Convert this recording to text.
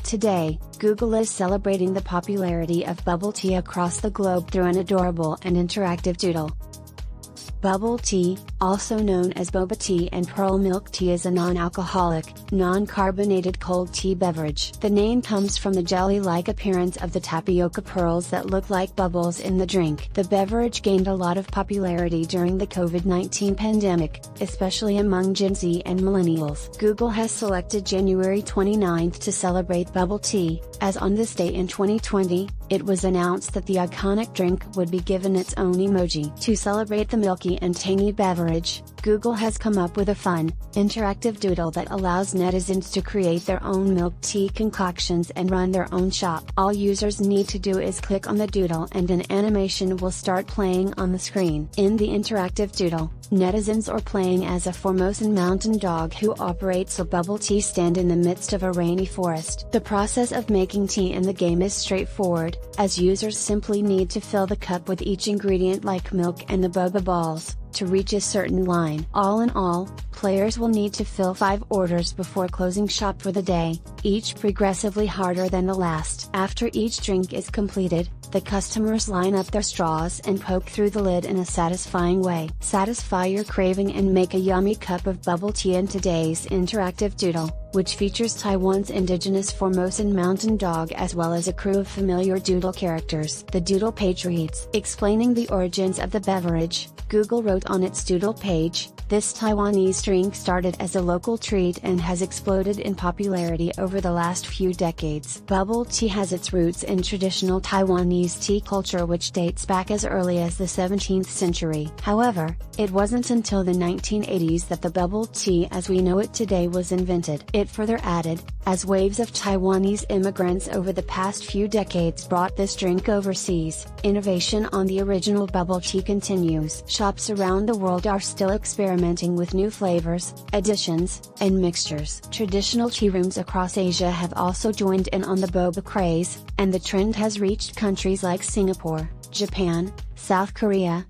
Today, Google is celebrating the popularity of bubble tea across the globe through an adorable and interactive doodle. Bubble tea, also known as boba tea and pearl milk tea, is a non-alcoholic, non-carbonated cold tea beverage. The name comes from the jelly-like appearance of the tapioca pearls that look like bubbles in the drink. The beverage gained a lot of popularity during the COVID-19 pandemic, especially among Gen Z and millennials. Google has selected January 29th to celebrate bubble tea, as on this day in 2020, it was announced that the iconic drink would be given its own emoji. To celebrate the milky and tangy beverage, Google has come up with a fun, interactive doodle that allows netizens to create their own milk tea concoctions and run their own shop. All users need to do is click on the doodle and an animation will start playing on the screen. In the interactive doodle, netizens are playing as a Formosan mountain dog who operates a bubble tea stand in the midst of a rainy forest. The process of making tea in the game is straightforward, as users simply need to fill the cup with each ingredient like milk and the boba balls, to reach a certain line. All in all, players will need to fill 5 orders before closing shop for the day, each progressively harder than the last. After each drink is completed, the customers line up their straws and poke through the lid in a satisfying way. Satisfy your craving and make a yummy cup of bubble tea in today's interactive doodle, which features Taiwan's indigenous Formosan mountain dog as well as a crew of familiar doodle characters. The doodle page reads, explaining the origins of the beverage, Google wrote on its doodle page, "This Taiwanese drink started as a local treat and has exploded in popularity over the last few decades." Bubble tea has its roots in traditional Taiwanese tea culture which dates back as early as the 17th century. However, it wasn't until the 1980s that the bubble tea as we know it today was invented. It further added, as waves of Taiwanese immigrants over the past few decades brought this drink overseas, innovation on the original bubble tea continues. Shops around the world are still experimenting with new flavors, additions, and mixtures. Traditional tea rooms across Asia have also joined in on the boba craze, and the trend has reached countries like Singapore, Japan, South Korea,